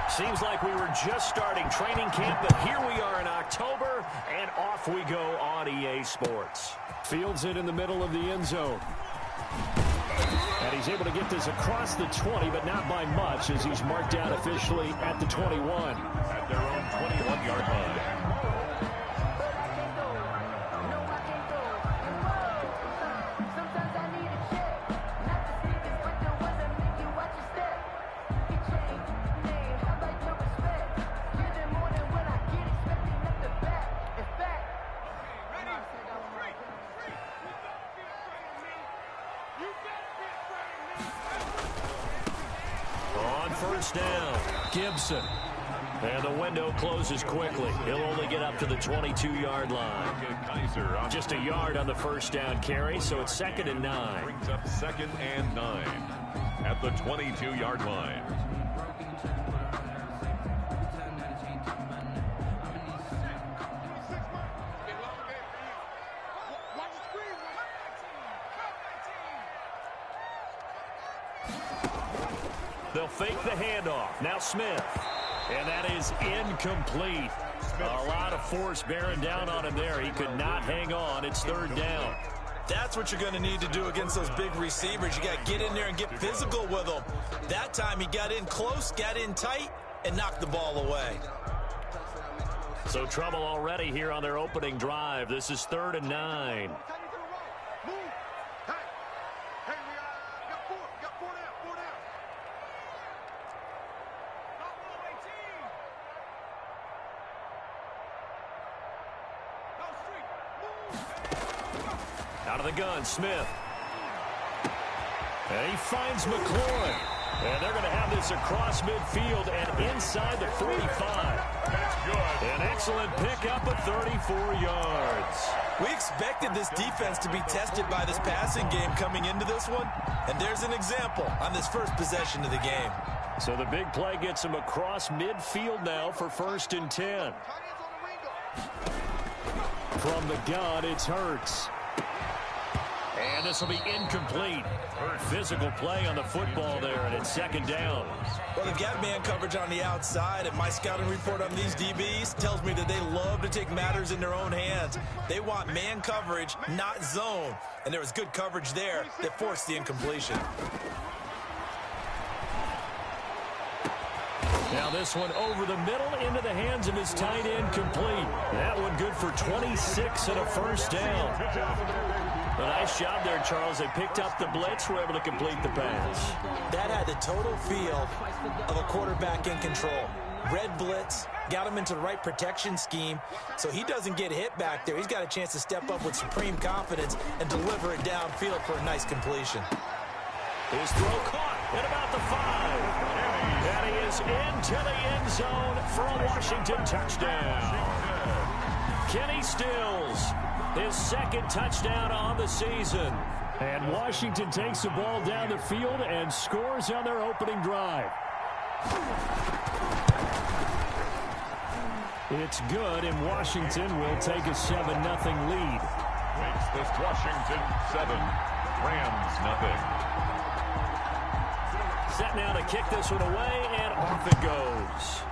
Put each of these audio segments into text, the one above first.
Seems like we were just starting training camp, but here we are in October, and off we go on EA Sports. Fields it in the middle of the end zone. And he's able to get this across the 20, but not by much, as he's marked down officially at the 21. At their own 21-yard line. First down, Gibson. And the window closes quickly. He'll only get up to the 22-yard line. Just a yard on the first down carry, so it's 2nd and 9. Brings up 2nd and 9 at the 22-yard line. They'll fake the handoff. Now Smith. And that is incomplete. A lot of force bearing down on him there. He could not hang on. It's 3rd down. That's what you're going to need to do against those big receivers. You got to get in there and get physical with them. That time he got in close, got in tight, and knocked the ball away. So trouble already here on their opening drive. This is 3rd and 9. Out of the gun, Smith. And he finds McLaurin. And they're going to have this across midfield and inside the 45. That's good. An excellent pickup of 34 yards. We expected this defense to be tested by this passing game coming into this one. And there's an example on this first possession of the game. So the big play gets him across midfield now for 1st and 10. From the gun, it's Hurts. And this will be incomplete. Physical play on the football there, and it's 2nd down. Well, they've got man coverage on the outside, and my scouting report on these DBs tells me that they love to take matters in their own hands. They want man coverage, not zone. And there was good coverage there that forced the incompletion. Now this one over the middle into the hands of his tight end, complete. That one good for 26 and a 1st down. A nice job there, Charles. They picked up the blitz, were able to complete the pass. That had the total feel of a quarterback in control. Red blitz, got him into the right protection scheme, so he doesn't get hit back there. He's got a chance to step up with supreme confidence and deliver it downfield for a nice completion. His throw caught at about the 5. And he is into the end zone for a Washington touchdown. Kenny Stills, his 2nd touchdown on the season. And Washington takes the ball down the field and scores on their opening drive. It's good, and Washington will take a 7-0 lead. Makes this Washington 7, Rams 0. Set now to kick this one away, and off it goes.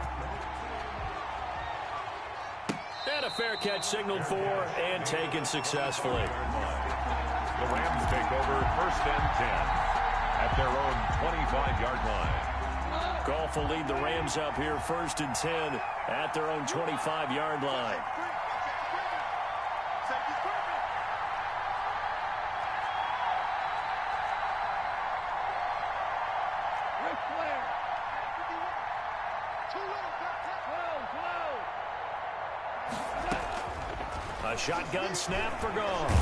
And a fair catch signaled for and taken successfully. The Rams take over 1st and 10 at their own 25-yard line. Goff will lead the Rams up here 1st and 10 at their own 25-yard line. A shotgun snap for Goff.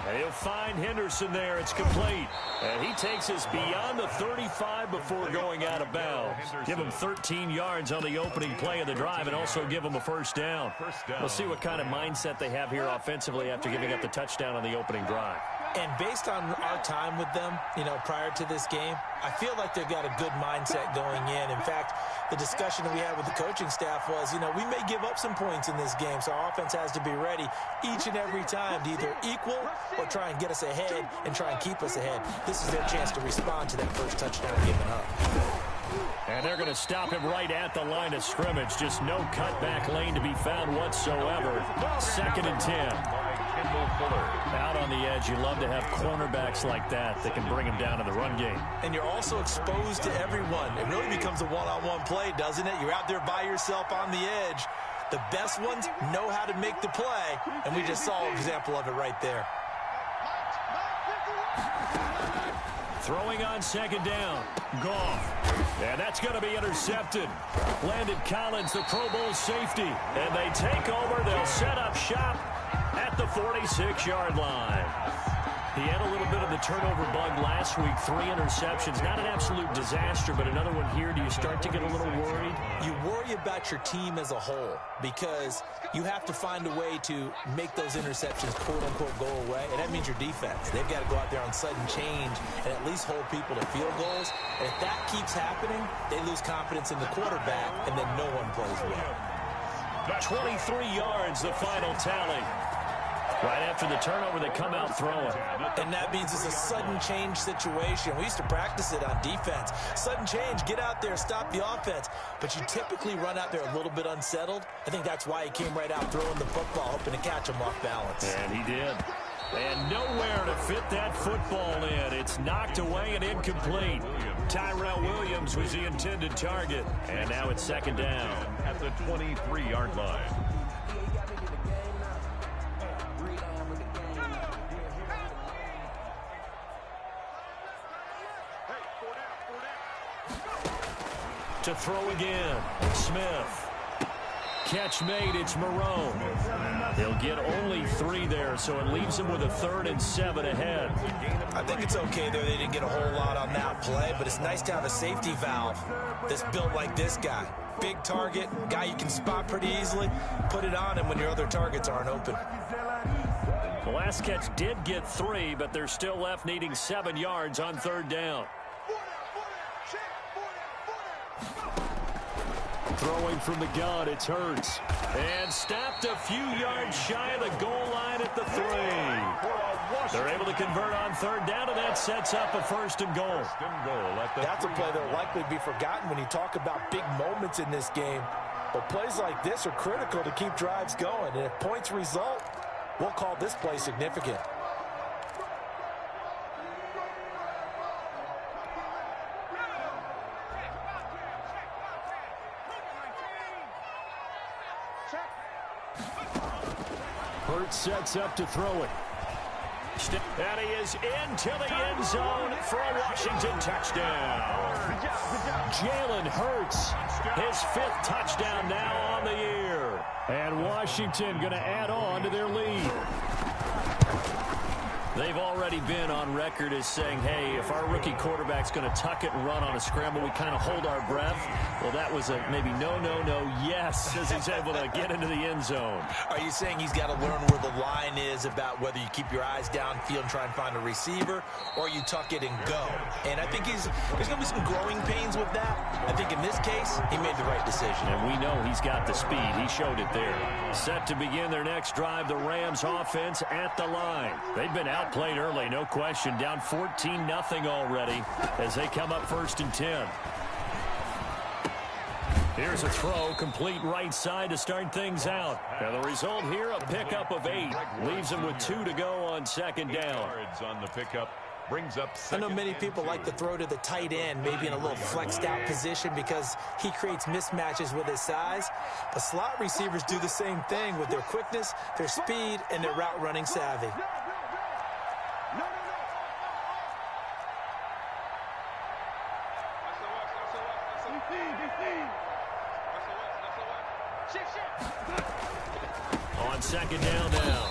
And he'll find Henderson there. It's complete. And he takes us beyond the 35 before going out of bounds. Give him 13 yards on the opening play of the drive and also give him a 1st down. We'll see what kind of mindset they have here offensively after giving up the touchdown on the opening drive. And based on our time with them, prior to this game, I feel like they've got a good mindset going in. In fact, the discussion that we had with the coaching staff was, we may give up some points in this game, so our offense has to be ready each and every time to either equal or try and get us ahead and try and keep us ahead. This is their chance to respond to that first touchdown given up. And they're going to stop him right at the line of scrimmage. Just no cutback lane to be found whatsoever. 2nd and 10. Out on the edge, you love to have cornerbacks like that can bring him down in the run game. And you're also exposed to everyone. It really becomes a one-on-one play, doesn't it? You're out there by yourself on the edge. The best ones know how to make the play, and we just saw an example of it right there. Throwing on 2nd down. Goff. And that's going to be intercepted. Landon Collins, the Pro Bowl safety. And they take over. They'll set up shop at the 46-yard line. He had a little bit of the turnover bug last week. 3 interceptions. Not an absolute disaster, but another one here. Do you start to get a little worried? You worry about your team as a whole because you have to find a way to make those interceptions, quote-unquote, go away, and that means your defense. They've got to go out there on sudden change and at least hold people to field goals. And if that keeps happening, they lose confidence in the quarterback, and then no one plays well. 23 yards, the final tally. Right after the turnover, they come out throwing. And that means it's a sudden change situation. We used to practice it on defense. Sudden change, get out there, stop the offense. But you typically run out there a little bit unsettled. I think that's why he came right out throwing the football, hoping to catch him off balance. And he did. And nowhere to fit that football in. It's knocked away and incomplete. Tyrell Williams was the intended target. And now it's 2nd down at the 23-yard line. To throw again, Smith. Catch made, it's Marone. He'll get only 3 there, so it leaves him with a 3rd and 7 ahead. I think it's okay there. They didn't get a whole lot on that play, but it's nice to have a safety valve that's built like this guy. Big target, guy you can spot pretty easily. Put it on him when your other targets aren't open. The last catch did get 3, but they're still left needing 7 yards on 3rd down. Throwing from the gun, it's Hurts. And stopped a few yards shy of the goal line at the 3. They're able to convert on 3rd down, and that sets up a 1st and goal. That's a play that will likely be forgotten when you talk about big moments in this game. But plays like this are critical to keep drives going. And if points result, we'll call this play significant. Hurts sets up to throw it. And he is into the end zone for a Washington touchdown. Jalen Hurts, his 5th touchdown now on the year. And Washington going to add on to their lead. They've already been on record as saying, hey, if our rookie quarterback's going to tuck it and run on a scramble, we kind of hold our breath. Well, that was a maybe no, yes, as he's able to get into the end zone. Are you saying he's got to learn where the line is about whether you keep your eyes downfield and try and find a receiver, or you tuck it and go? And I think there's going to be some growing pains with that. I think in this case, he made the right decision. And we know he's got the speed. He showed it there. Set to begin their next drive, the Rams offense at the line. They've been outplayed early, no question. Down 14-0 already as they come up 1st and 10. Here's a throw, complete right side to start things out. And the result here, a pickup of 8. Leaves him with 2 to go on 2nd down. On the pickup. Brings up I know many people like to throw to the tight end, maybe in a little flexed out position because he creates mismatches with his size. But slot receivers do the same thing with their quickness, their speed, and their route running savvy. On 2nd down now,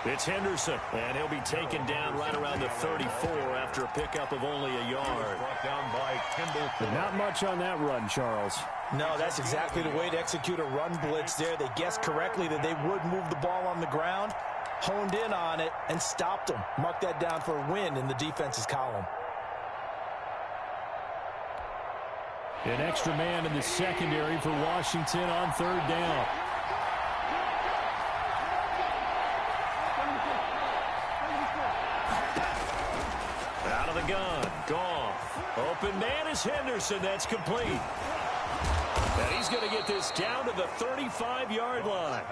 it's Henderson, and he'll be taken down right around the 34 after a pickup of only a yard. Brought down by Kendall. Not much on that run, Charles. No, that's exactly the way to execute a run blitz there. They guessed correctly that they would move the ball on the ground, honed in on it, and stopped them. Mark that down for a win in the defense's column. An extra man in the secondary for Washington on 3rd down. Out of the gun, Goff. Open man Here's Henderson. That's complete. And he's going to get this down to the 35-yard line.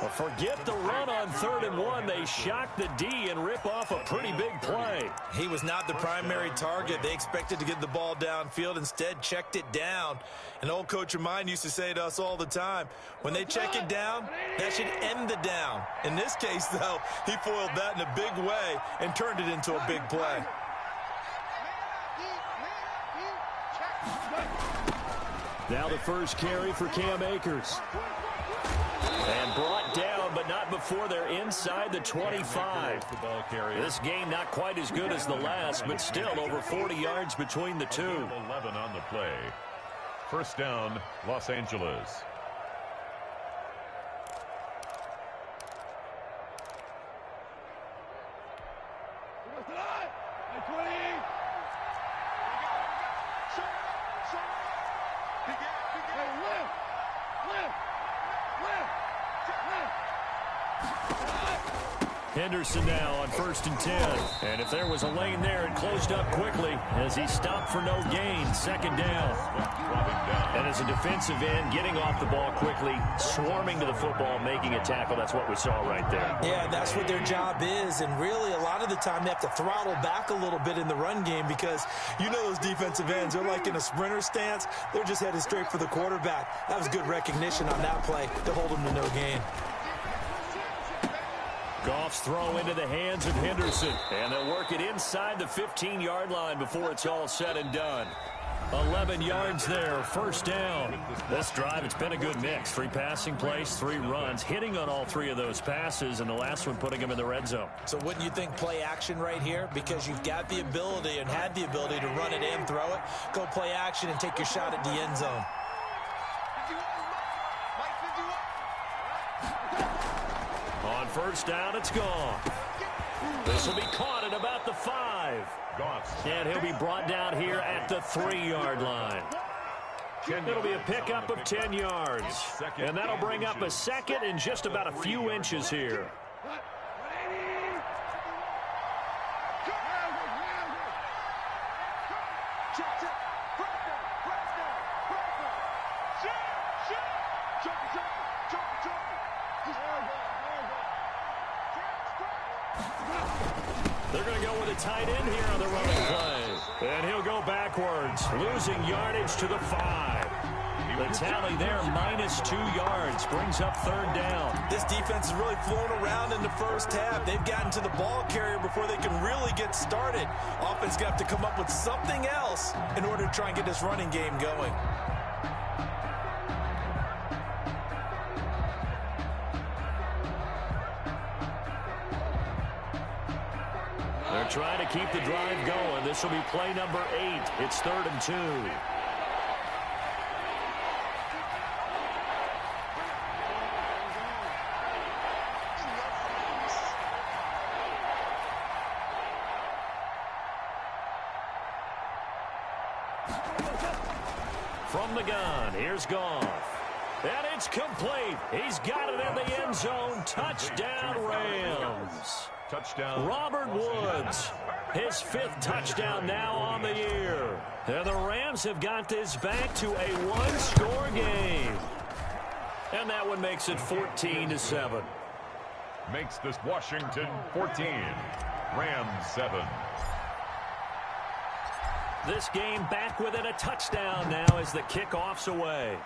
Well, forget the run on 3rd and 1. They shock the D and rip off a pretty big play. He was not the primary target. They expected to get the ball downfield. Instead, checked it down. An old coach of mine used to say to us all the time, when they check it down, that should end the down. In this case, though, he foiled that in a big way and turned it into a big play. Now the first carry for Cam Akers. And brought down, but not before they're inside the 25. This game not quite as good as the last, but still over 40 yards between the two. 11 on the play. First down, Los Angeles. Henderson now on 1st and 10. And if there was a lane there, it closed up quickly as he stopped for no gain. 2nd down. And as a defensive end, getting off the ball quickly, swarming to the football, making a tackle. That's what we saw right there. Yeah, that's what their job is. And really, a lot of the time, they have to throttle back a little bit in the run game because you know those defensive ends, they're like in a sprinter stance. They're just headed straight for the quarterback. That was good recognition on that play to hold them to no gain. Goff's throw into the hands of Henderson. And they'll work it inside the 15-yard line before it's all said and done. 11 yards there, 1st down. This drive, it's been a good mix. 3 passing plays, 3 runs, hitting on all 3 of those passes, and the last one putting them in the red zone. So wouldn't you think play action right here? Because you've got the ability and had the ability to run it in, throw it, go play action, and take your shot at the end zone. On 1st down, it's gone. This will be caught at about the 5. And he'll be brought down here at the 3-yard line. It'll be a pickup of 10 yards. And that'll bring up a 2nd and just about a few inches here. They're going to go with a tight end here on the running play. And he'll go backwards, losing yardage to the 5. The tally there, -2 yards, brings up 3rd down. This defense is really flown around in the first half. They've gotten to the ball carrier before they can really get started. Offense going to have to come up with something else in order to try and get this running game going. They're trying to keep the drive going. This will be play number 8. It's 3rd and 2. From the gun, here's Goff. And it's complete. He's got it in the end zone. Touchdown, Rams. Touchdown. Robert Woods, his 5th touchdown now on the year. And the Rams have got this back to a 1-score game. And that one makes it 14-7. Makes this Washington 14. Rams 7. This game back within a touchdown now as the kickoff's away.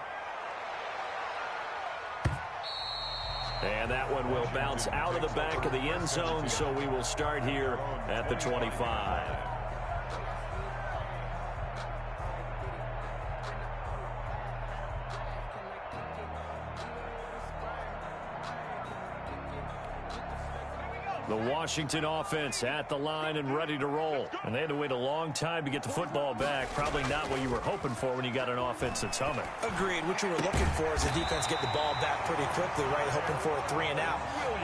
And that one will bounce out of the back of the end zone, so we will start here at the 25. The Washington offense at the line and ready to roll. And they had to wait a long time to get the football back. Probably not what you were hoping for when you got an offense that's humming. Agreed. What you were looking for is the defense get the ball back pretty quickly, right? Hoping for a 3 and out.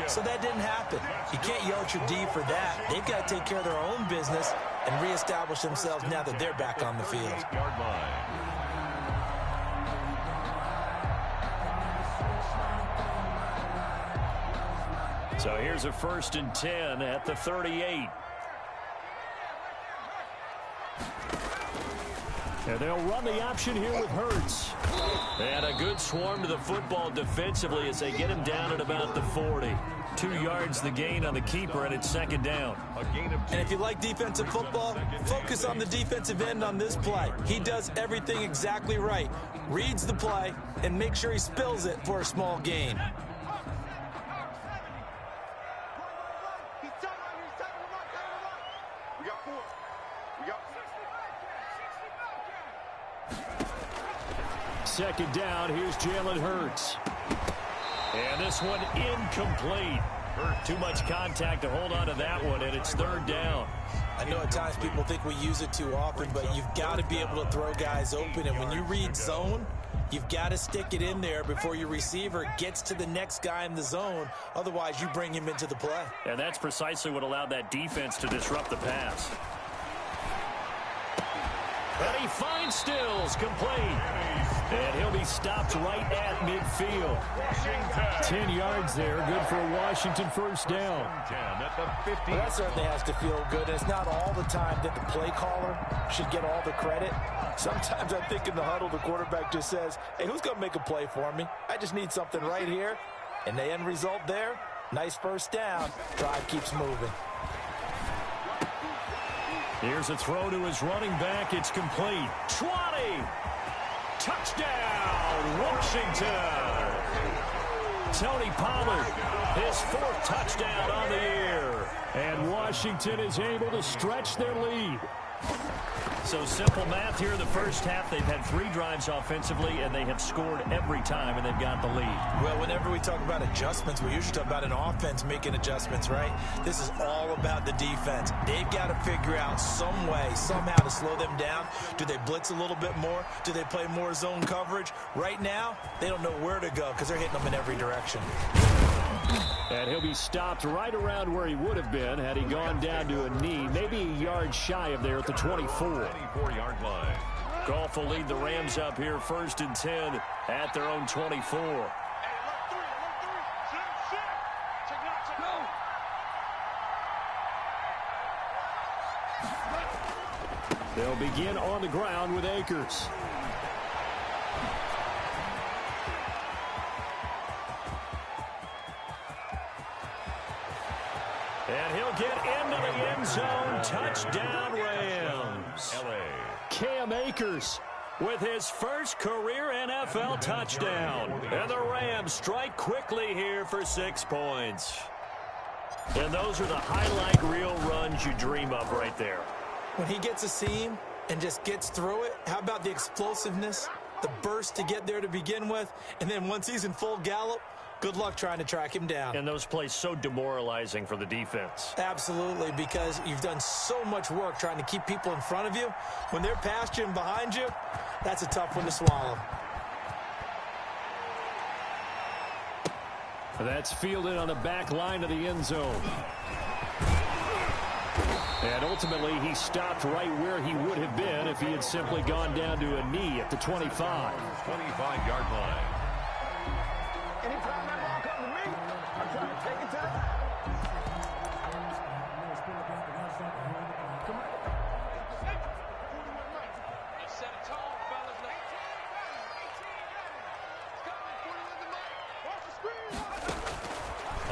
So that didn't happen. You can't yell at your D for that. They've got to take care of their own business and reestablish themselves now that they're back on the field. 8-yard line. So here's a 1st and 10 at the 38. And they'll run the option here with Hurts. And a good swarm to the football defensively as they get him down at about the 40. 2 yards the gain on the keeper, and it's second down. And if you like defensive football, focus on the defensive end on this play. He does everything exactly right. Reads the play and make sure he spills it for a small gain. Second down, here's Jalen Hurts. And this one incomplete. Too much contact to hold on to that one, and it's third down. I know at times people think we use it too often, but you've got to be able to throw guys open. And when you read zone, you've got to stick it in there before your receiver gets to the next guy in the zone. Otherwise, you bring him into the play. And that's precisely what allowed that defense to disrupt the pass. And he finds Stills, complete. And he'll be stopped right at midfield. 10 yards there, good for a Washington first down. Well, that certainly has to feel good. It's not all the time that the play caller should get all the credit. Sometimes I think in the huddle, the quarterback just says, hey, who's going to make a play for me? I just need something right here. And the end result there, nice first down. Drive keeps moving. Here's a throw to his running back. It's complete. 20. Touchdown, Washington. Tony Pollard, his 4th touchdown on the year. And Washington is able to stretch their lead. So simple math here in the first half. They've had 3 drives offensively, and they have scored every time, and they've got the lead. Well, whenever we talk about adjustments, we usually talk about an offense making adjustments, right? This is all about the defense. They've got to figure out some way, somehow to slow them down. Do they blitz a little bit more? Do they play more zone coverage? Right now, they don't know where to go because they're hitting them in every direction. And he'll be stopped right around where he would have been had he gone down to a knee, maybe a yard shy of there at the 24. 24-yard line. Goff will lead the Rams up here 1st and 10 at their own 24. They'll begin on the ground with Akers. And he'll get into the end zone. Touchdown, Rams. Cam Akers with his first career NFL touchdown. And the Rams strike quickly here for 6 points. And those are the highlight reel runs you dream of right there. When he gets a seam and just gets through it, how about the explosiveness, the burst to get there to begin with, and then once he's in full gallop, good luck trying to track him down. And those plays so demoralizing for the defense. Absolutely, because you've done so much work trying to keep people in front of you. When they're past you and behind you, that's a tough one to swallow. That's fielded on the back line of the end zone. And ultimately, he stopped right where he would have been if he had simply gone down to a knee at the 25. 25-yard line. Anytime that ball comes to me, I'm trying to take it to the... Set a tone, fellas.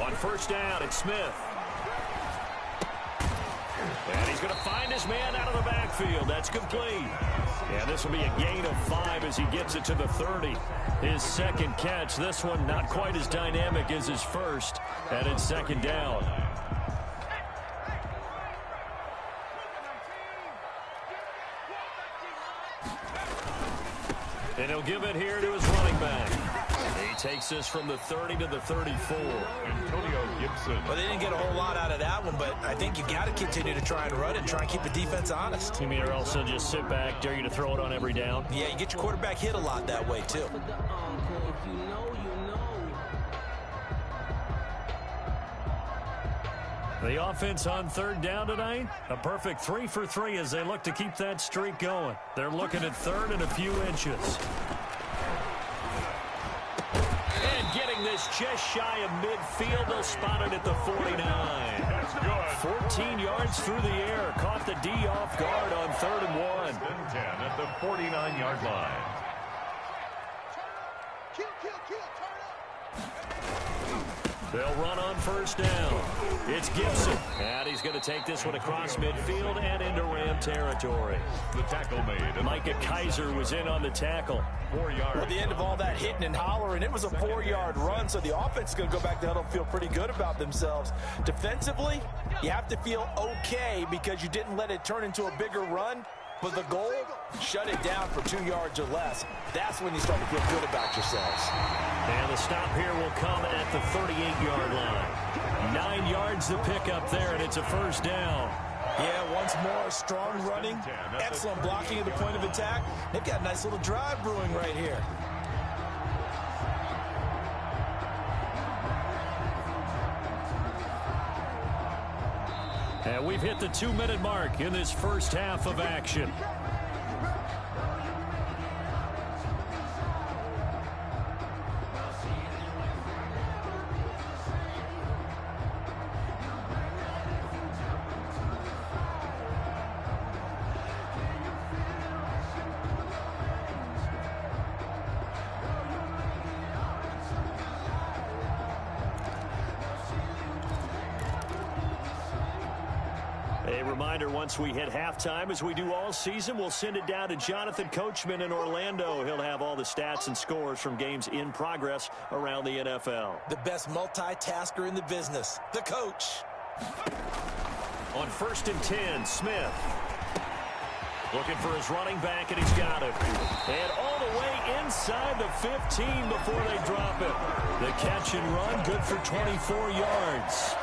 On first down, it's Smith. And he's going to find his man out of the backfield. That's complete. And this will be a gain of 5 as he gets it to the 30. His second catch. This one not quite as dynamic as his first. And it's second down. And he'll give it here to his running back. He takes this from the 30 to the 34. Antonio Gibson. Well, they didn't get a whole lot out of that one, but I think you got to continue to try and run it and try and keep the defense honest. You mean or else they'll just sit back, dare you to throw it on every down? Yeah, you get your quarterback hit a lot that way, too. The offense on third down tonight, a perfect 3 for 3 as they look to keep that streak going. They're looking at third and a few inches. And getting running this just shy of midfield. They'll spot it at the 49. That's good. 14 yards through the air. Caught the D off guard on 3rd and 1. 10 at the 49-yard line. They'll run on 1st down. It's Gibson. And he's going to take this one across midfield and into Ram territory. The tackle made. Micah Kaiser was in on the tackle. 4 yards. At the end of all that hitting and hollering, it was a 4-yard run, so the offense is going to go back to huddle, feel pretty good about themselves. Defensively, you have to feel okay because you didn't let it turn into a bigger run. But the goal, shut it down for 2 yards or less. That's when you start to feel good about yourselves. And the stop here will come at the 38-yard line. 9 yards to pick up there, and it's a 1st down. Yeah, once more, strong running, excellent blocking at the point of attack. They've got a nice little drive brewing right here. And we've hit the 2-minute mark in this first half of action. A reminder, once we hit halftime, as we do all season, we'll send it down to Jonathan Coachman in Orlando. He'll have all the stats and scores from games in progress around the NFL. The best multitasker in the business, the coach. On 1st and 10, Smith. Looking for his running back, and he's got it. And all the way inside the 15 before they drop it. The catch and run, good for 24 yards.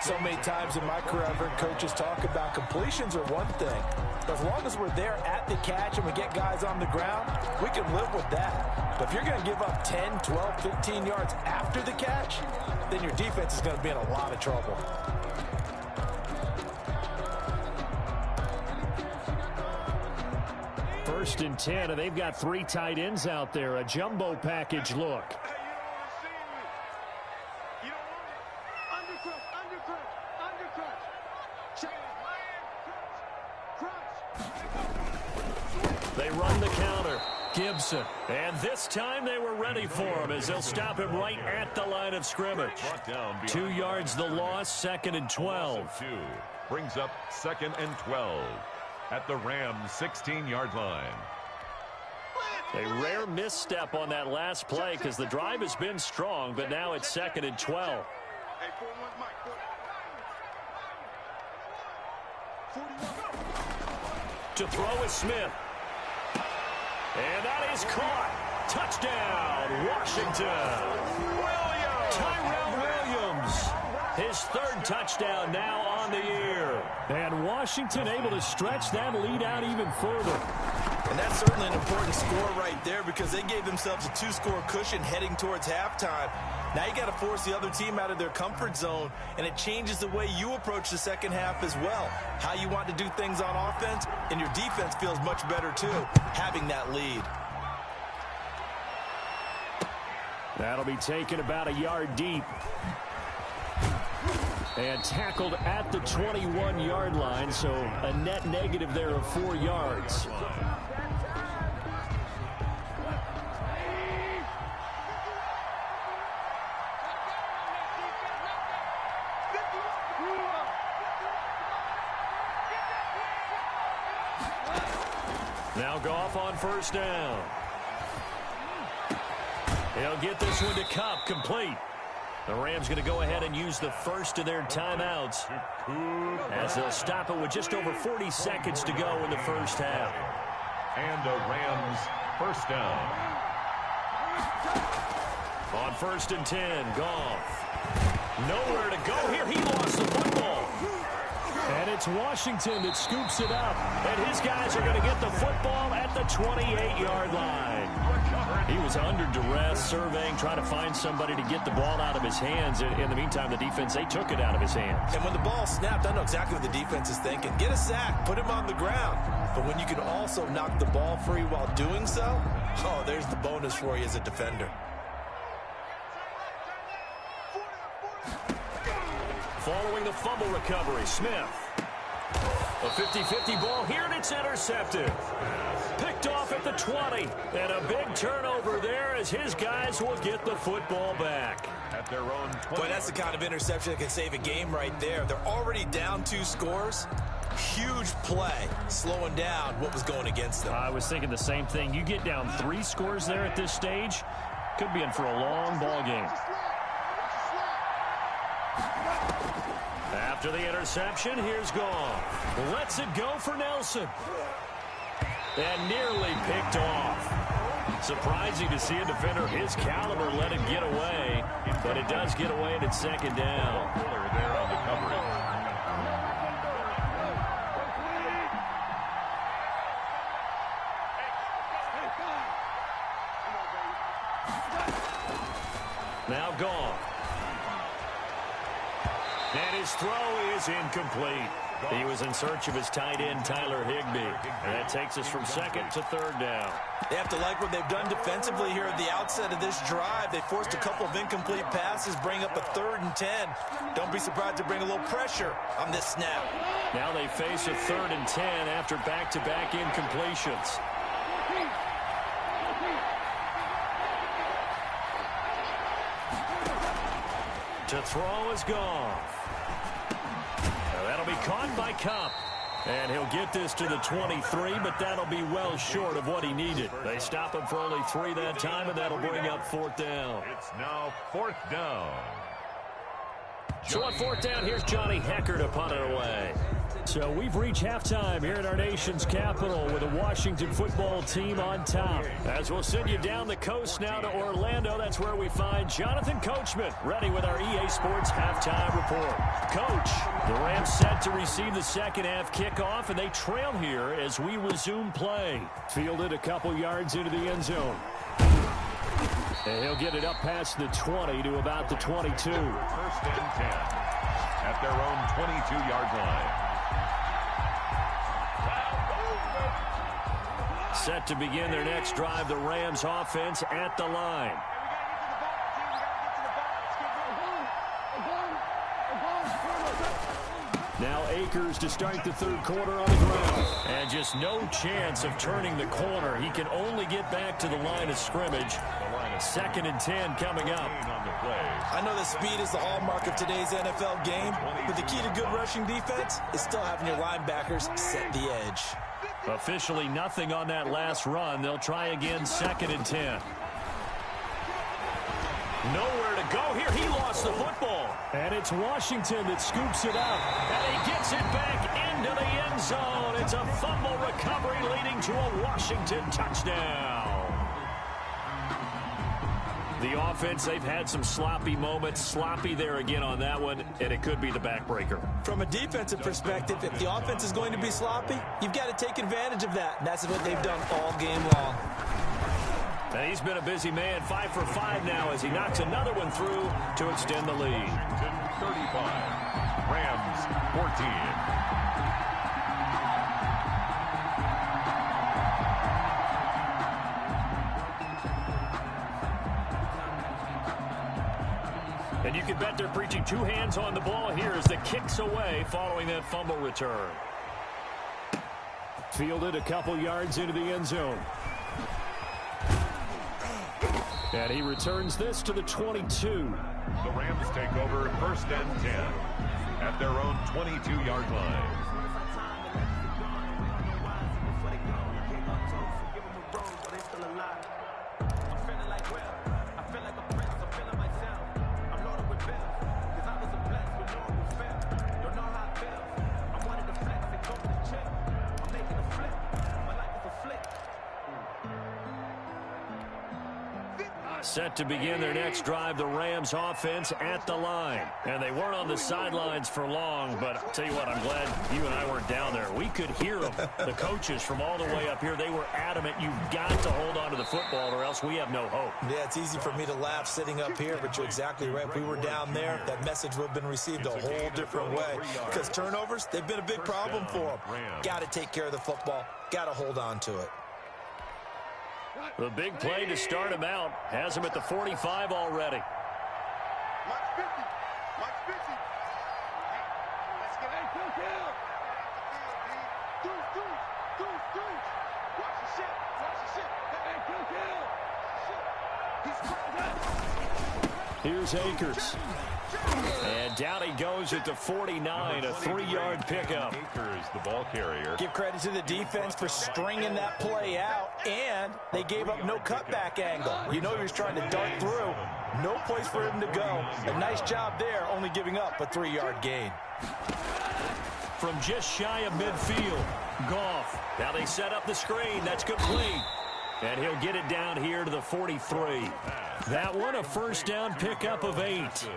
So many times in my career, I've heard coaches talk about completions are one thing. But as long as we're there at the catch and we get guys on the ground, we can live with that. But if you're going to give up 10, 12, 15 yards after the catch, then your defense is going to be in a lot of trouble. First and 10, and they've got 3 tight ends out there. A jumbo package look. They run the counter. Gibson. And this time they were ready for him as they'll stop him right at the line of scrimmage. 2 yards the loss, 2nd and 12. Brings up 2nd and 12 at the Rams' 16-yard line. A rare misstep on that last play because the drive has been strong, but now it's 2nd and 12. To throw is Smith. And that is caught. Touchdown, Washington. Tyrell Williams. His 3rd touchdown now on the year. And Washington able to stretch that lead out even further. And that's certainly an important score right there because they gave themselves a 2-score cushion heading towards halftime. Now you got to force the other team out of their comfort zone, and it changes the way you approach the second half as well. How you want to do things on offense, and your defense feels much better too, having that lead. That'll be taken about a yard deep. And tackled at the 21-yard line, so a net negative there of 4 yards. Now Goff on 1st down. He'll get this one to Kupp, complete. The Rams going to go ahead and use the first of their timeouts as they'll stop it with just over 40 seconds to go in the first half. And a Rams 1st down. On 1st and 10, Goff. Nowhere to go here. He lost the football. And it's Washington that scoops it up. And his guys are going to get the football at the 28-yard line. He was under duress, surveying, trying to find somebody to get the ball out of his hands. In the meantime, the defense, they took it out of his hands. And when the ball snapped, I know exactly what the defense is thinking. Get a sack, put him on the ground. But when you can also knock the ball free while doing so, oh, there's the bonus for you as a defender. following the fumble recovery. Smith. A 50-50 ball here, and it's intercepted. Picked off at the 20. And a big turnover there as his guys will get the football back. At their own 20. Boy, that's the kind of interception that can save a game right there. They're already down 2 scores. Huge play, slowing down what was going against them. I was thinking the same thing. You get down 3 scores there at this stage, could be in for a long ball game. After the interception, here's Goff. Lets it go for Nelson. And nearly picked off. Surprising to see a defender of his caliber let it get away, but it does get away and it's second down. Fuller there on the coverage. Now Goff. And his throw is incomplete. He was in search of his tight end, Tyler Higbee. And that takes us from second to third down. They have to like what they've done defensively here at the outset of this drive. They forced a couple of incomplete passes, bring up a 3rd and 10. Don't be surprised to bring a little pressure on this snap. Now they face a 3rd and 10 after back-to-back incompletions. To throw is Goff. That'll be caught by Kupp. And he'll get this to the 23, but that'll be well short of what he needed. They stop him for only 3 that time, and that'll bring up 4th down. It's now 4th down. So on 4th down, here's Johnny Hecker to punt it away. So we've reached halftime here at our nation's capital with the Washington football team on top. As we'll send you down the coast now to Orlando, that's where we find Jonathan Coachman ready with our EA Sports halftime report. Coach, the Rams set to receive the second half kickoff, and they trail here as we resume play. Fielded a couple yards into the end zone. And he'll get it up past the 20 to about the 22. 1st and 10 at their own 22-yard line. Set to begin their next drive, the Rams offense at the line. Now Akers to start the 3rd quarter on the ground. And just no chance of turning the corner. He can only get back to the line of scrimmage. 2nd and 10 coming up. I know that speed is the hallmark of today's NFL game, but the key to good rushing defense is still having your linebackers set the edge. Officially nothing on that last run. They'll try again, 2nd and 10. Nowhere to go here. He lost the football. And it's Washington that scoops it up. And he gets it back into the end zone. It's a fumble recovery leading to a Washington touchdown. The offense, they've had some sloppy moments. Sloppy there again on that one, and it could be the backbreaker. From a defensive perspective, if the offense is going to be sloppy, you've got to take advantage of that. And that's what they've done all game long. And he's been a busy man, 5 for 5 now as he knocks another one through to extend the lead. 35, Rams 14. And you can bet they're preaching 2 hands on the ball here as the kick's away following that fumble return. Fielded a couple yards into the end zone. And he returns this to the 22. The Rams take over 1st and 10 at their own 22-yard line. Set to begin their next drive, the Rams offense at the line. And they weren't on the sidelines for long, but I'll tell you what, I'm glad you and I weren't down there. We could hear them, the coaches from all the way up here. They were adamant, you've got to hold on to the football or else we have no hope. Yeah, it's easy for me to laugh sitting up here, but you're exactly right. If we were down there, that message would have been received a whole different way. Because turnovers, they've been a big problem for them. Got to take care of the football. Got to hold on to it. The big play to start him out has him at the 45 already. Here's Akers. And down he goes at the 49, a 3-yard pickup. Akers, the ball carrier. Give credit to the defense for stringing that play out, and they gave up no cutback angle. You know he was trying to dart through. No place for him to go. A nice job there, only giving up a 3-yard gain. From just shy of midfield, Goff. Now they set up the screen. That's complete. And he'll get it down here to the 43. That one a first down pickup of 8.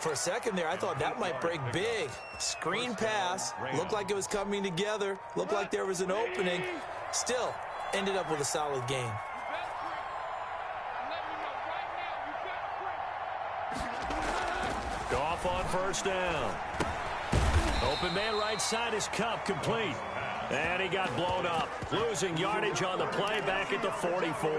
For a second there, I thought that might break big. Screen pass. Looked like it was coming together. Looked like there was an opening. Still, ended up with a solid gain. Goff on first down. Open man right side is Cup, complete. And he got blown up, losing yardage on the play back at the 44.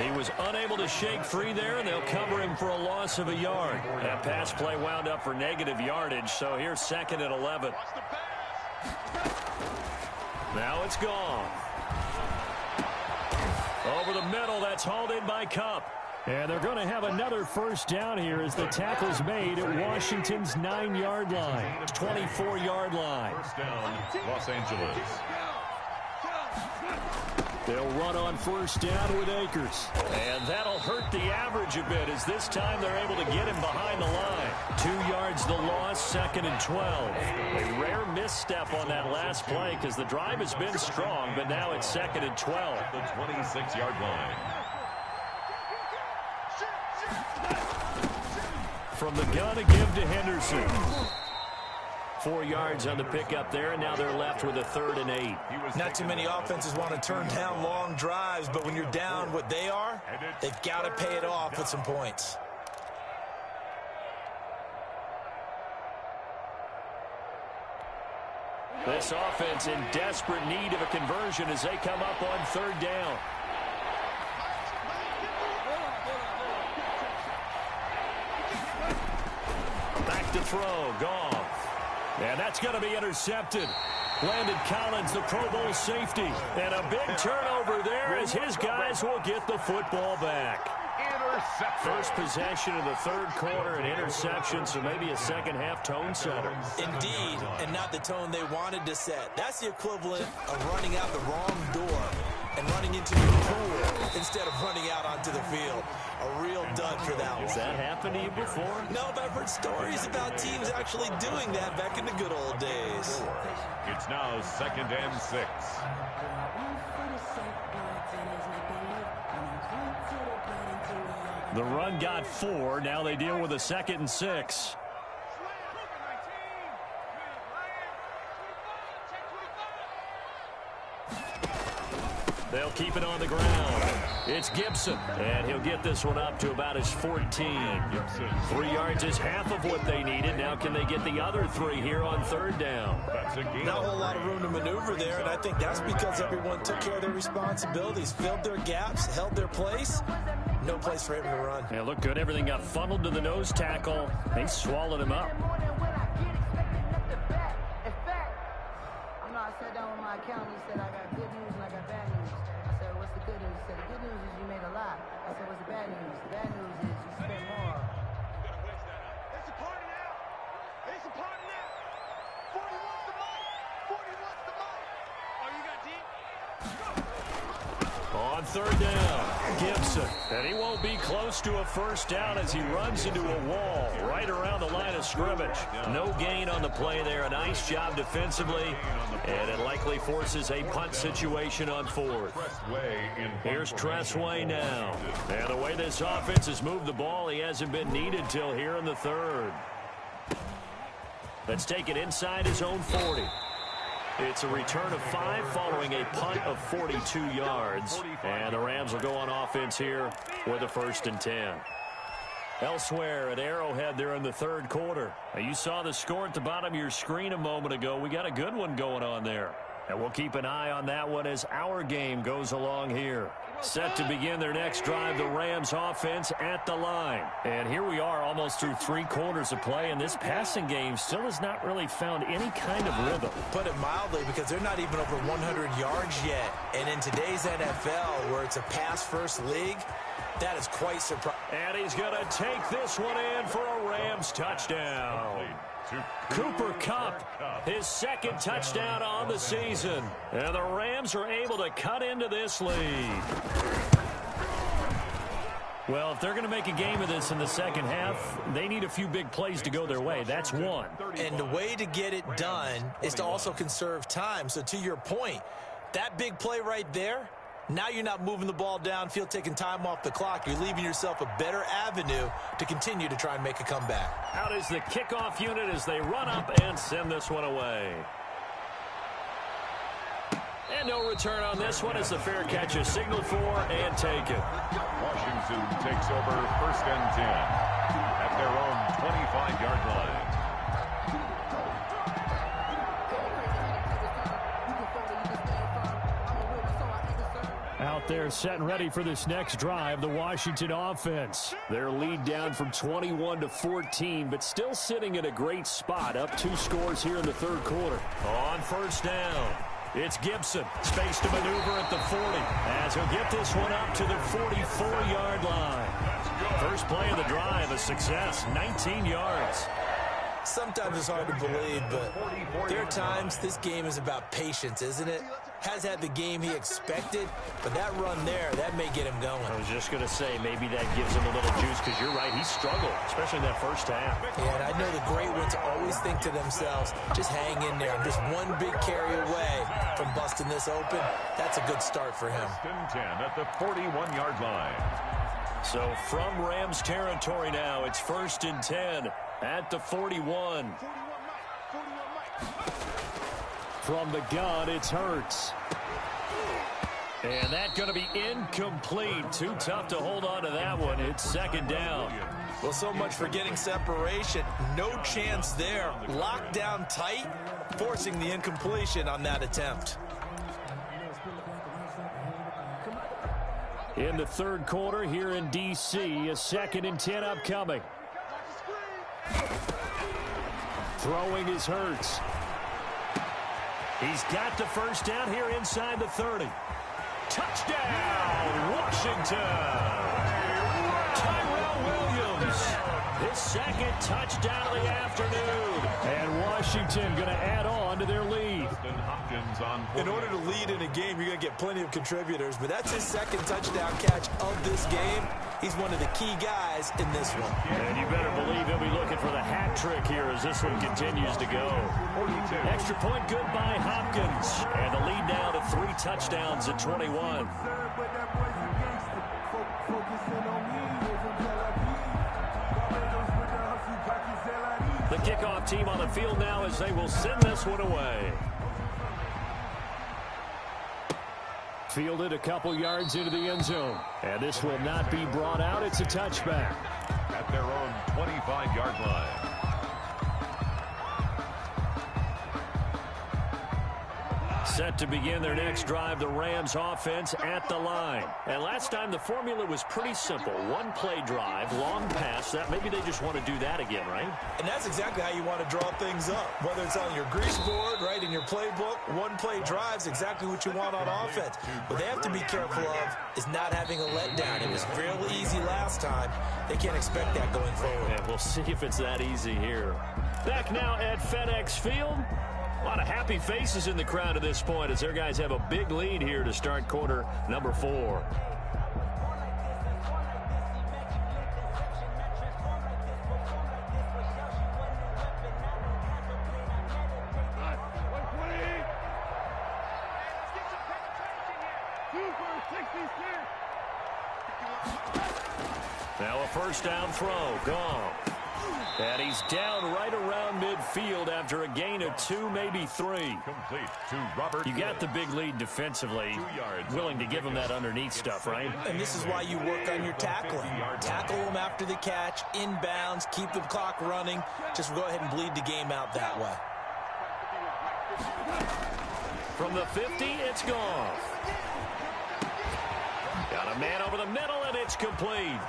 He was unable to shake free there, and they'll cover him for a loss of a yard. That pass play wound up for negative yardage, so here's 2nd and 11. Now it's gone. Over the middle, that's hauled in by Cup. And they're going to have another first down here as the tackle's made at Washington's 9-yard line, 24-yard line. First down, Los Angeles. They'll run on first down with Akers. And that'll hurt the average a bit as this time they're able to get him behind the line. 2 yards the loss, 2nd and 12. A rare misstep on that last play because the drive has been strong, but now it's 2nd and 12. The 26-yard line. From the gun to give to Henderson. 4 yards on the pickup there, and now they're left with a 3rd and 8. Not too many offenses want to turn down long drives, but when you're down what they are, they've got to pay it off with some points. This offense in desperate need of a conversion as they come up on 3rd down. Back to throw, Goff. And that's going to be intercepted. Landon Collins, the Pro Bowl safety. And a big turnover there as his guys will get the football back. First possession of the 3rd quarter, an interception, so maybe a second-half tone setter. Indeed, and not the tone they wanted to set. That's the equivalent of running out the wrong door and running into your pool instead of running out onto the field. A real dud for that one. Has that happened to you before? No, but I've heard stories about teams actually doing that back in the good old days. It's now 2nd and 6. The run got 4. Now they deal with a 2nd and 6. They'll keep it on the ground. It's Gibson, and he'll get this one up to about his 14. 3 yards is half of what they needed. Now can they get the other 3 here on 3rd down? Not a whole lot of room to maneuver there, and I think that's because everyone took care of their responsibilities, filled their gaps, held their place. No place for him to run. Yeah, looked good. Everything got funneled to the nose tackle. They swallowed him up. I sat down with my accountant. He said, I got good news and I got bad news. I said, what's the good news? He said, the good news is you made a lot. I said, what's the bad news? The bad news is you spent more. It's a party now. It's a party now. 40 wants the mic. 40 wants the mic. Oh, you got deep? On 3rd down, Gibson. And he won't be close to a first down as he runs into a wall right around the line of scrimmage. No gain on the play there. A nice job defensively. And it likely forces a punt situation on 4th. Here's Tressway now. And the way this offense has moved the ball, he hasn't been needed till here in the 3rd. Let's take it inside his own 40. It's a return of 5 following a punt of 42 yards. And the Rams will go on offense here with a 1st and 10. Elsewhere at Arrowhead there in the 3rd quarter. Now you saw the score at the bottom of your screen a moment ago. We got a good one going on there. And we'll keep an eye on that one as our game goes along here. Set to begin their next drive, the Rams offense at the line. And here we are almost through 3 quarters of play, and this passing game still has not really found any kind of rhythm. Put it mildly, because they're not even over 100 yards yet. And in today's NFL, where it's a pass-first league, that is quite surprising. And he's going to take this one in for a Rams touchdown. Cooper Kupp, his 2nd touchdown on the season. And the Rams are able to cut into this lead. Well, if they're going to make a game of this in the second half, they need a few big plays to go their way. That's one. And the way to get it done is to also conserve time. So to your point, that big play right there, now you're not moving the ball downfield, taking time off the clock. You're leaving yourself a better avenue to continue to try and make a comeback. Out is the kickoff unit as they run up and send this one away. And no return on this one as the fair catch is signaled for and taken. Washington takes over 1st and 10 at their own 25-yard line. Out there set and ready for this next drive, the Washington offense. Their lead down from 21 to 14, but still sitting in a great spot, up 2 scores here in the 3rd quarter. On 1st down, it's Gibson. Space to maneuver at the 40, as he'll get this one up to the 44-yard line. First play of the drive, a success, 19 yards. Sometimes it's hard to believe, but there are times this game is about patience, isn't it? Has had the game he expected, but that run there, that may get him going. I was just going to say, maybe that gives him a little juice, because you're right, he struggled, especially in that first half. Yeah, and I know the great ones always think to themselves, just hang in there. I'm just one big carry away from busting this open. That's a good start for him. 1st and 10 at the 41-yard line. So from Rams territory now, it's 1st and 10 at the 41. From the gun, it's Hurts. And that's going to be incomplete. Too tough to hold on to that one. It's 2nd down. Well, so much for getting separation. No chance there. Locked down tight, forcing the incompletion on that attempt. In the 3rd quarter here in D.C., a 2nd and 10 upcoming. Throwing is Hurts. He's got the 1st down here inside the 30. Touchdown, Washington! Tyrell Williams, his 2nd touchdown of the afternoon. And Washington going to add on to their lead. In order to lead in a game, you're going to get plenty of contributors, but that's his 2nd touchdown catch of this game. He's one of the key guys in this one. And you better believe he'll be looking for the hat trick here as this one continues to go. Extra point good by Hopkins. And the lead now to 3 touchdowns at 21. The kickoff team on the field now as they will send this one away. Fielded a couple yards into the end zone. And this will not be brought out. It's a touchback. At their own 25-yard line. Set to begin their next drive, the Rams offense at the line. And last time the formula was pretty simple. 1-play drive, long pass. That maybe they just want to do that again, right? And that's exactly how you want to draw things up. Whether it's on your grease board, right, in your playbook, 1-play drive's exactly what you want on offense. What they have to be careful of is not having a letdown. It was real easy last time. They can't expect that going forward. And we'll see if it's that easy here. Back now at FedEx Field. A lot of happy faces in the crowd at this point as their guys have a big lead here to start quarter number 4. Now a 1st down throw, gone. And he's down right around midfield after a gain of 2, maybe 3. Complete to Robert. You got the big lead defensively. Willing to give him that underneath stuff, right? And this is why you work on your tackling. Tackle them after the catch, inbounds, keep the clock running. Just go ahead and bleed the game out that way. From the 50, it's Goff. Got a man over the middle, and it's complete.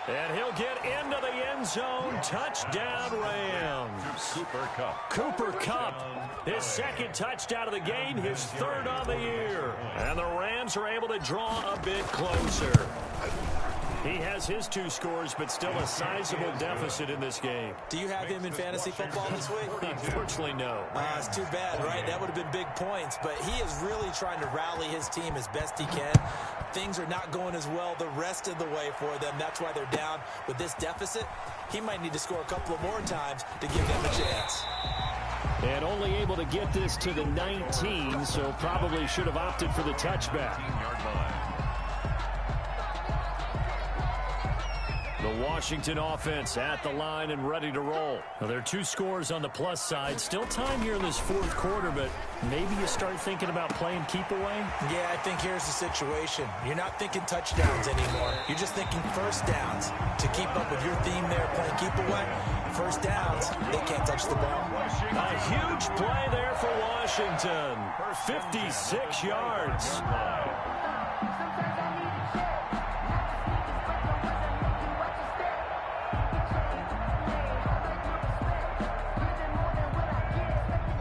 And he'll get into the end zone. Touchdown, Rams. Cooper Kupp, his second touchdown of the game, his third on the year. And the Rams are able to draw a bit closer. He has his 2 scores, but still a sizable deficit in this game. Do you have him in fantasy football this week? Unfortunately, no. It's too bad, right? That would have been big points, but he is really trying to rally his team as best he can. Things are not going as well the rest of the way for them. That's why they're down with this deficit. He might need to score a couple of more times to give them a chance. And only able to get this to the 19, so probably should have opted for the touchback. The Washington offense at the line and ready to roll. Well, there are 2 scores on the plus side. Still time here in this 4th quarter, but maybe you start thinking about playing keep away? Yeah, I think here's the situation. You're not thinking touchdowns anymore. You're just thinking first downs. To keep up with your theme there, playing keep away, first downs, they can't touch the ball. A huge play there for Washington. 56 yards.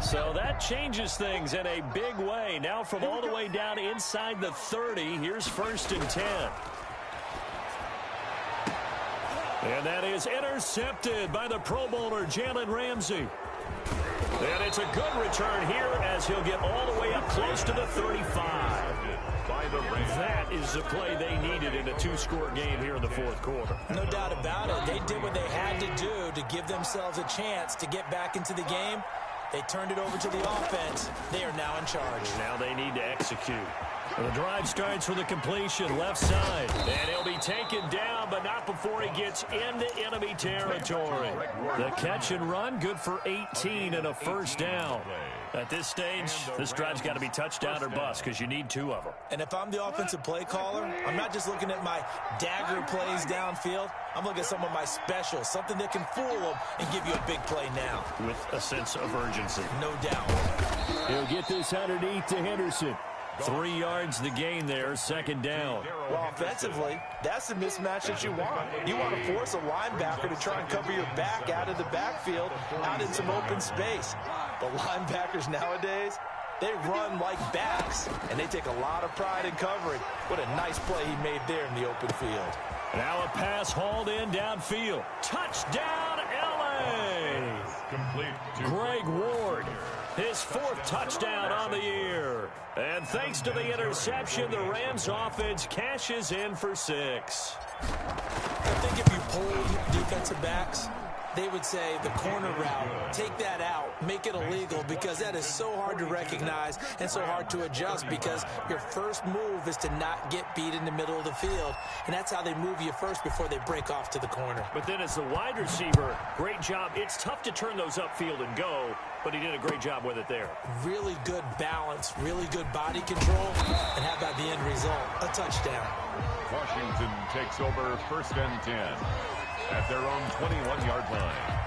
So that changes things in a big way. Now from all the way down inside the 30, here's 1st and 10. And that is intercepted by the Pro Bowler, Jalen Ramsey. And it's a good return here as he'll get all the way up close to the 35. That is the play they needed in a 2-score game here in the 4th quarter. No doubt about it. They did what they had to do to give themselves a chance to get back into the game. They turned it over to the offense. They are now in charge. Now they need to execute. The drive starts with a completion left side. And he'll be taken down, but not before he gets into enemy territory. The catch and run, good for 18 and a first down. At this stage, this drive's got to be touchdown or bust because you need 2 of them. And if I'm the offensive play caller, I'm not just looking at my dagger plays downfield. I'm looking at some of my specials, something that can fool them and give you a big play now. With a sense of urgency. No doubt. He'll get this underneath to Henderson. 3 yards the gain there, 2nd down. Well, offensively, that's the mismatch that you want. You want to force a linebacker to try and cover your back out of the backfield, out in some open space. But linebackers nowadays, they run like backs, and they take a lot of pride in covering. What a nice play he made there in the open field. Now a pass hauled in downfield. Touchdown, L.A. Greg Ward, his 4th touchdown on the year. And thanks to the interception, the Rams offense cashes in for 6. I think if you polled defensive backs, they would say the corner route, take that out, make it illegal, because that is so hard to recognize and so hard to adjust, because your first move is to not get beat in the middle of the field, and that's how they move you first before they break off to the corner. But then as the wide receiver, great job. It's tough to turn those upfield and go, but he did a great job with it there. Really good balance, really good body control, and how about the end result? A touchdown. Washington takes over 1st and 10 at their own 21-yard line.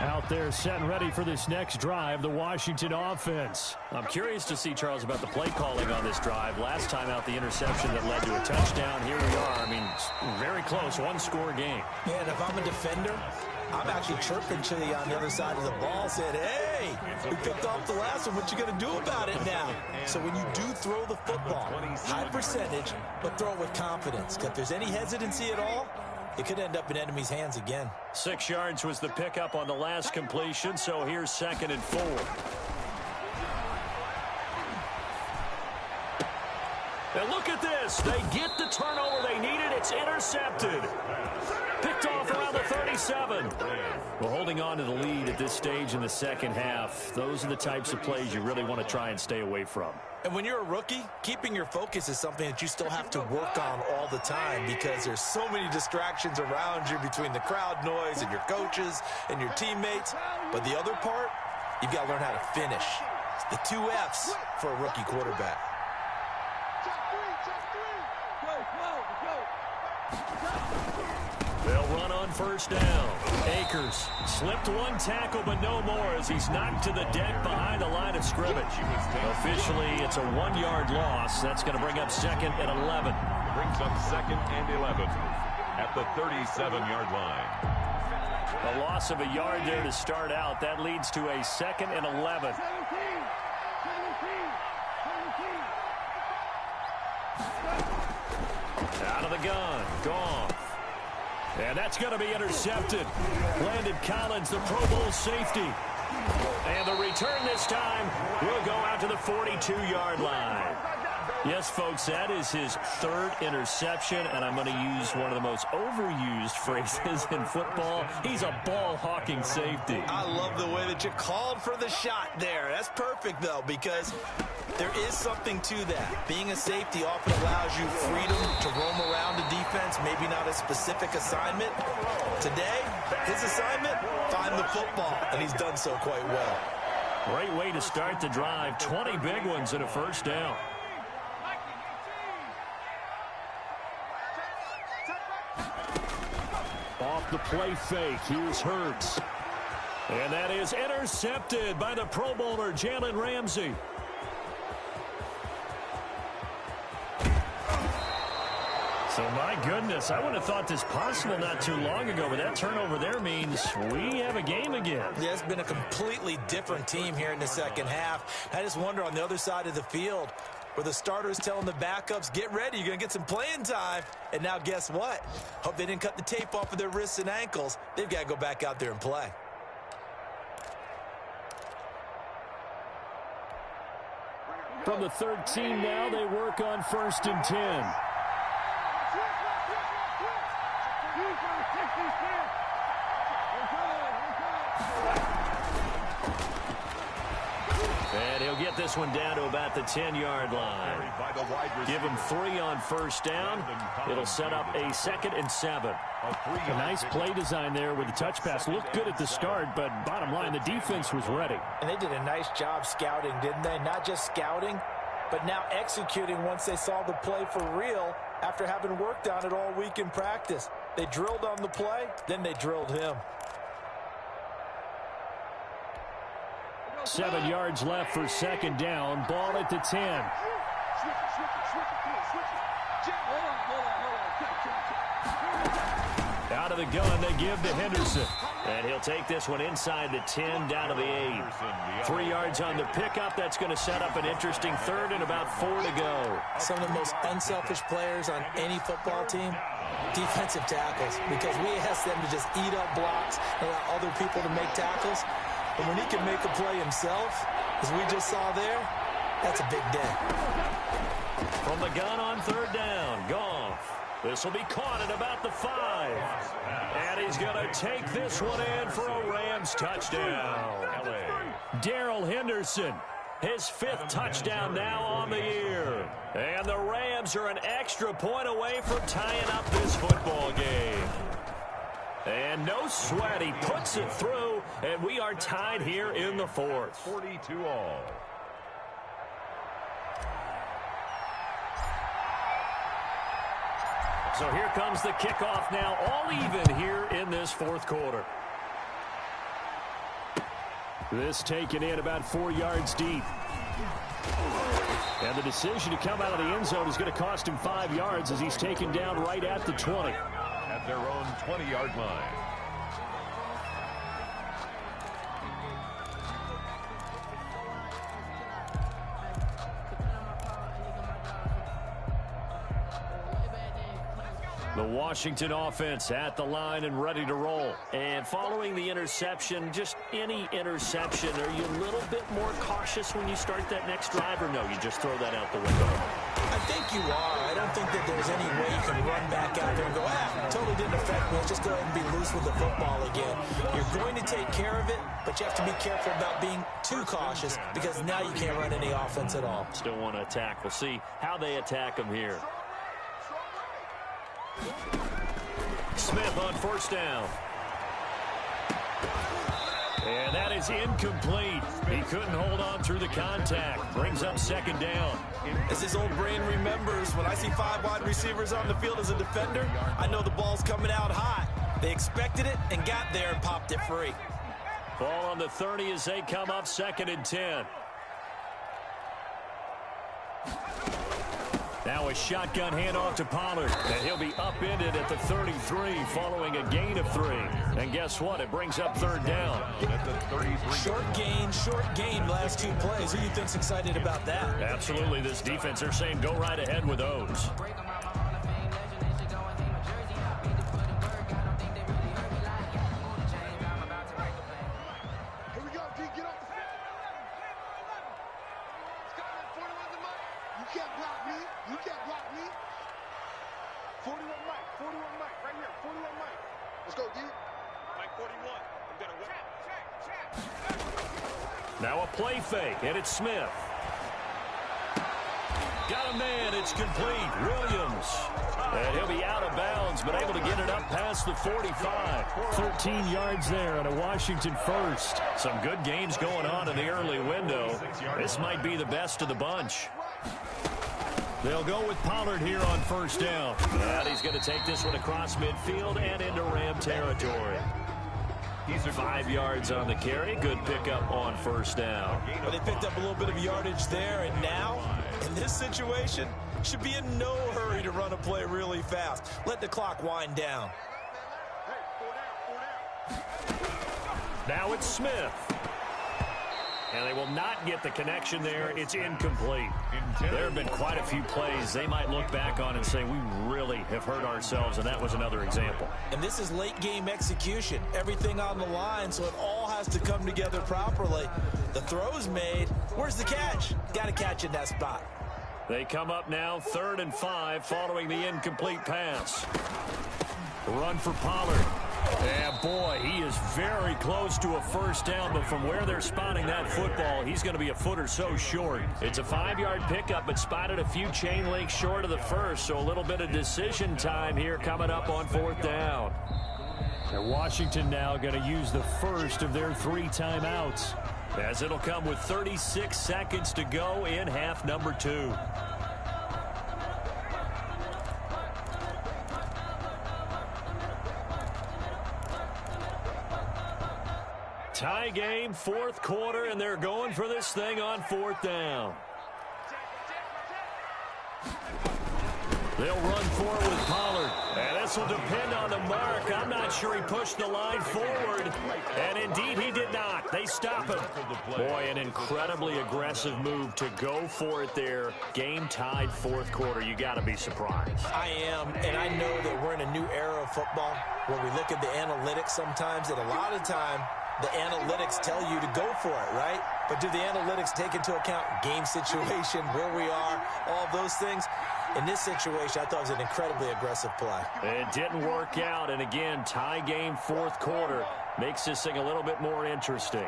Out there set and ready for this next drive, the Washington offense. I'm curious to see, Charles, about the play calling on this drive. Last time out, the interception that led to a touchdown. Here we are. I mean, very close, 1-score game. Man, if I'm a defender, I'm actually chirping to you on the other side of the ball, saying, hey, we picked off the last one. What you going to do about it now? So when you do throw the football, high percentage, but throw it with confidence. Because if there's any hesitancy at all, it could end up in enemy's hands again. 6 yards was the pickup on the last completion, so here's 2nd and 4. And look at this. They get the turnover they needed. It's intercepted. Picked off around the 37. Well, holding on to the lead at this stage in the 2nd half, those are the types of plays you really want to try and stay away from. And when you're a rookie, keeping your focus is something that you still have to work on all the time, because there's so many distractions around you between the crowd noise and your coaches and your teammates. But the other part, you've got to learn how to finish. It's the 2 F's for a rookie quarterback. They'll run on first down. Akers slipped one tackle, but no more as he's knocked to the deck behind the line of scrimmage. Officially, it's a 1-yard loss. That's going to bring up 2nd and 11. Brings up 2nd and 11 at the 37-yard line. A loss of a yard there to start out. That leads to a 2nd and 11. Out of the gun. Goff. And that's going to be intercepted. Landon Collins, the Pro Bowl safety. And the return this time will go out to the 42-yard line. Yes, folks, that is his 3rd interception, and I'm going to use one of the most overused phrases in football. He's a ball-hawking safety. I love the way that you called for the shot there. That's perfect, though, because there is something to that. Being a safety often allows you freedom to roam around the defense, maybe not a specific assignment. Today, his assignment, find the football, and he's done so quite well. Great way to start the drive. 20 big ones and a first down. Off the play fake, here's Hurts. And that is intercepted by the Pro Bowler, Jalen Ramsey. So, my goodness, I would have thought this possible not too long ago, but that turnover there means we have a game again. Yeah, it's been a completely different team here in the second half. I just wonder on the other side of the field, where the starters telling the backups, get ready, you're going to get some playing time. And now guess what? Hope they didn't cut the tape off of their wrists and ankles. They've got to go back out there and play. From the 13 now, they work on 1st and 10. And he'll get this one down to about the 10-yard line. Give him 3 on first down. It'll set up a 2nd and 7. A nice play design there with the touch pass. Looked good at the start, but bottom line, the defense was ready. And they did a nice job scouting, didn't they? Not just scouting, but now executing once they saw the play for real after having worked on it all week in practice. They drilled on the play, then they drilled him. 7 yards left for 2nd down. Ball at the 10. Out of the gun, they give to Henderson. And he'll take this one inside the 10, down to the 8. 3 yards on the pickup. That's going to set up an interesting 3rd and about 4 to go. Some of the most unselfish players on any football team, defensive tackles, because we ask them to just eat up blocks and allow other people to make tackles. But when he can make a play himself, as we just saw there, that's a big day. From the gun on 3rd down, Goff. This will be caught at about the 5. And he's going to take this one in for a Rams touchdown. Darrell Henderson, his 5th touchdown now on the year. And the Rams are an extra point away from tying up this football game. And no sweat, he puts it through, and we are tied here in the 4th. 42 all. So here comes the kickoff now, all even here in this 4th quarter. This taken in about 4 yards deep. And the decision to come out of the end zone is going to cost him 5 yards as he's taken down right at the 20. At their own 20-yard line. The Washington offense at the line and ready to roll. And following the interception, just any interception, are you a little bit more cautious when you start that next drive, or no, you just throw that out the window? I think you are. I don't think that there's any way you can run back out there and go, totally didn't affect me. Let's just go ahead and be loose with the football again. You're going to take care of it, but you have to be careful about being too cautious because now you can't run any offense at all. Still want to attack. We'll see how they attack them here. Smith on first down. And that is incomplete. He couldn't hold on through the contact. Brings up second down. As his old brain remembers, when I see 5 wide receivers on the field as a defender, I know the ball's coming out hot. They expected it and got there and popped it free. Ball on the 30 as they come up 2nd and 10. Now a shotgun handoff to Pollard, and he'll be upended at the 33 following a gain of 3. And guess what? It brings up 3rd down. At the 33. Short gain last 2 plays. Who do you think's excited about that? Absolutely. This defense, they're saying go right ahead with those. Now a play fake, and it's Smith. Got a man, it's complete. Williams. And he'll be out of bounds, but able to get it up past the 45. 13 yards there and a Washington first. Some good games going on in the early window. This might be the best of the bunch. They'll go with Pollard here on 1st down. And he's going to take this one across midfield and into Ram territory. He's 5 yards on the carry. Good pickup on 1st down. Well, they picked up a little bit of yardage there, and now, in this situation, should be in no hurry to run a play really fast. Let the clock wind down. Now it's Smith. And they will not get the connection there. It's incomplete. There have been quite a few plays they might look back on and say, we really have hurt ourselves, and that was another example. And this is late-game execution. Everything on the line, so it all has to come together properly. The throw's made. Where's the catch? Got to catch in that spot. They come up now 3rd and 5 following the incomplete pass. Run for Pollard. And boy, he is very close to a 1st down, but from where they're spotting that football, he's going to be a foot or so short. It's a 5-yard pickup, but spotted a few chain links short of the 1st, so a little bit of decision time here coming up on 4th down. And Washington now going to use the 1st of their 3 timeouts, as it'll come with 36 seconds to go in half number 2. Tie game, 4th quarter, and they're going for this thing on 4th down. They'll run forward with Pollard. And this will depend on the mark. I'm not sure he pushed the line forward. And indeed, he did not. They stop him. Boy, an incredibly aggressive move to go for it there. Game tied 4th quarter. You got to be surprised. I am, and I know that we're in a new era of football where we look at the analytics sometimes, and a lot of time, the analytics tell you to go for it, right? But do the analytics take into account game situation, where we are, all those things? In this situation, I thought it was an incredibly aggressive play. It didn't work out, and again, tie game 4th quarter makes this thing a little bit more interesting.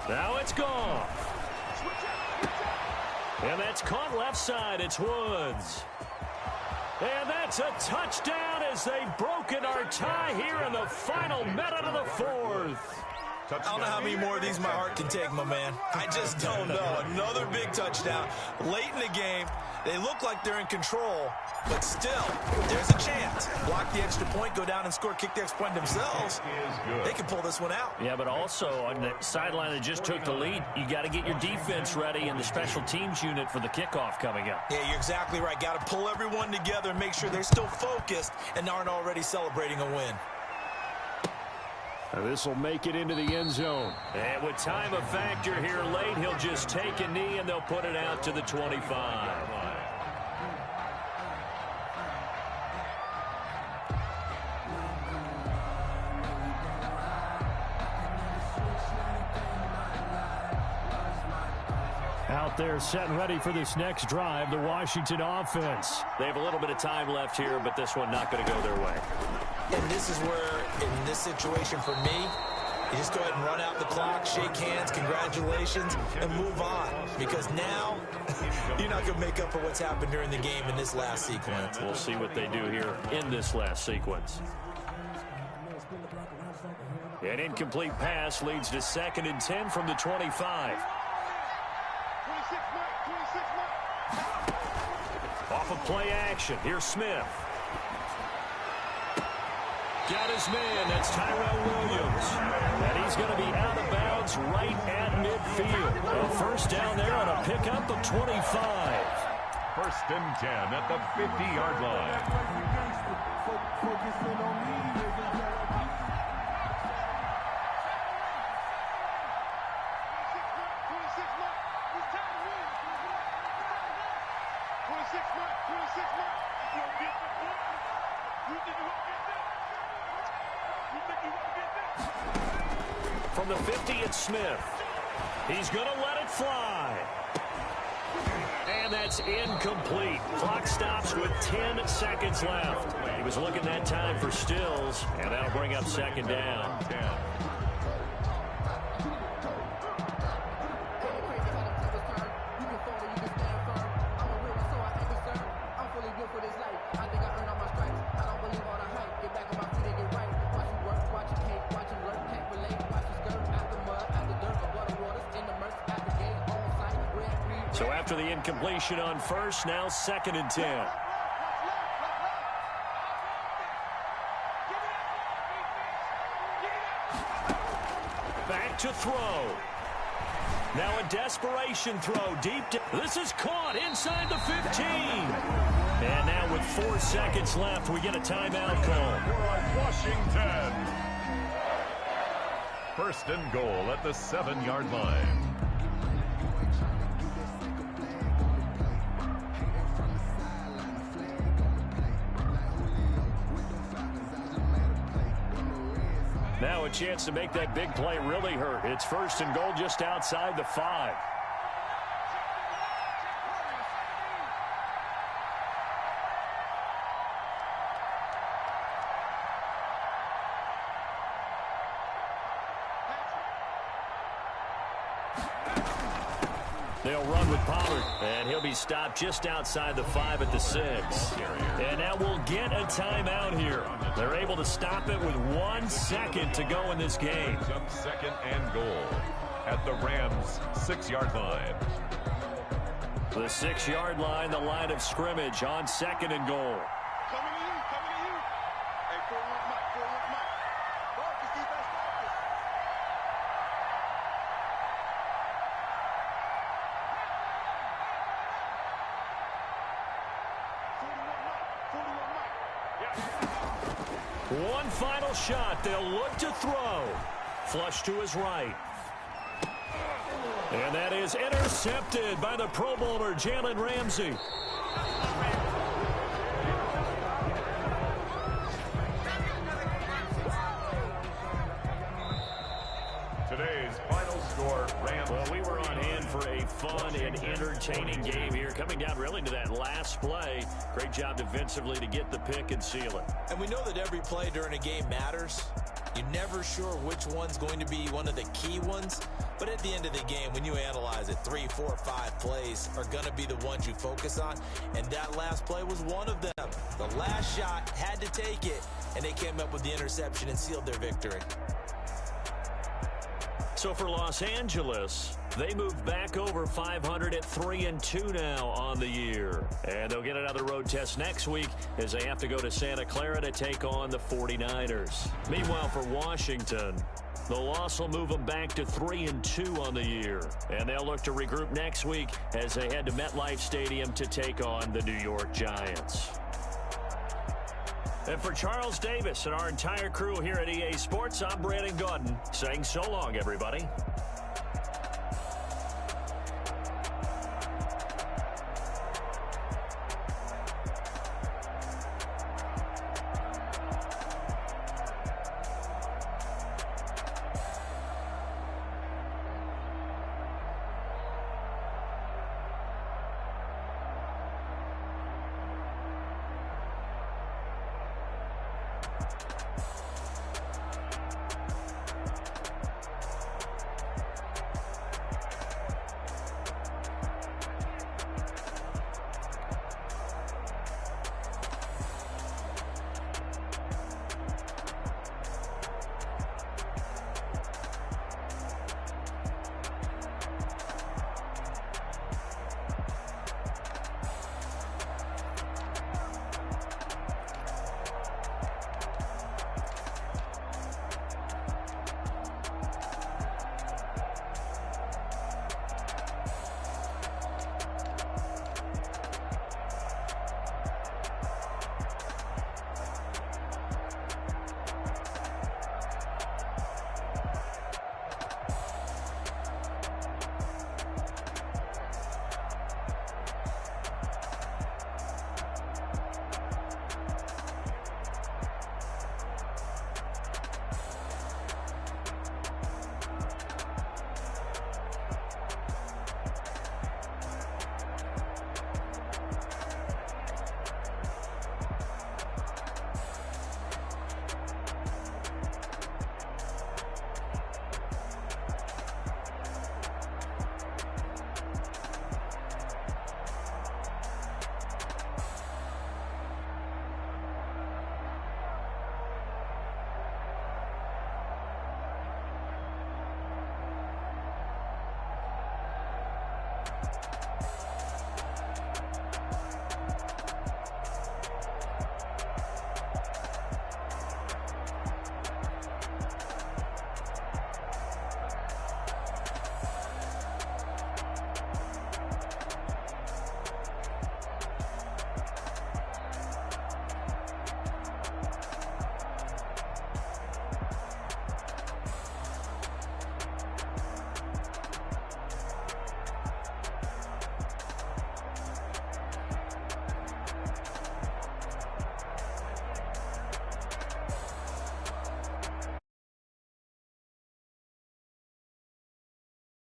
Now it's gone. And that's caught left side. It's Woods. And that's a touchdown as they've broken our tie here in the final minute of the 4th. I don't know how many more of these my heart can take, my man. I just don't know. Another big touchdown. Late in the game, they look like they're in control, but still, there's a chance. Block the extra point, go down and score, kick the extra point themselves. They can pull this one out. Yeah, but also on the sideline that just took the lead, you got to get your defense ready and the special teams unit for the kickoff coming up. Yeah, you're exactly right. Got to pull everyone together and make sure they're still focused and aren't already celebrating a win. This will make it into the end zone. And with time a factor here late, he'll just take a knee and they'll put it out to the 25. Out there set and ready for this next drive, the Washington offense. They have a little bit of time left here, but this one not going to go their way. And this is where, in this situation for me, you just go ahead and run out the clock, shake hands, congratulations, and move on. Because now, you're not going to make up for what's happened during the game in this last sequence. We'll see what they do here in this last sequence. An incomplete pass leads to 2nd and 10 from the 25. 26 Mike. Off of play action. Here's Smith. Got his man. That's Tyrell Williams. And he's going to be out of bounds right at midfield. A first down there on a pickup of 25. 1st and 10 at the 50-yard line. From the 50, it's Smith. He's going to let it fly. And that's incomplete. Clock stops with 10 seconds left. He was looking that time for Stills, and that'll bring up 2nd down. So after the incompletion on first, now 2nd and 10. Back to throw. Now a desperation throw deep. This is caught inside the 15. And now with 4 seconds left, we get a timeout call. Washington. 1st and goal at the 7-yard line. Now a chance to make that big play really hurt. It's 1st and goal just outside the 5. They'll run with Pollard, and he'll be stopped just outside the 5 at the 6. And now we'll get a timeout here. They're able to stop it with 1 second to go in this game. 2nd and goal at the Rams' 6-yard line. The 6-yard line, the line of scrimmage on 2nd and goal. Coming to you. Hey, 4-1 Mike. Focus, defense, focus. One final shot. They'll look to throw. Flush to his right. And that is intercepted by the Pro Bowler, Jalen Ramsey. Today's final score, Rams. Well, we were on hand for a fun and entertaining game here. Coming down really to that last play. Great job defensively to get the pick and seal it. And we know that every play during a game matters. You're never sure which one's going to be one of the key ones. But at the end of the game, when you analyze it, 3, 4, 5 plays are going to be the ones you focus on. And that last play was one of them. The last shot had to take it, and they came up with the interception and sealed their victory. So for Los Angeles, they move back over 500 at 3-2 now on the year. And they'll get another road test next week as they have to go to Santa Clara to take on the 49ers. Meanwhile, for Washington, the loss will move them back to 3-2 on the year. And they'll look to regroup next week as they head to MetLife Stadium to take on the New York Giants. And for Charles Davis and our entire crew here at EA Sports, I'm Brandon Gaudin saying so long, everybody.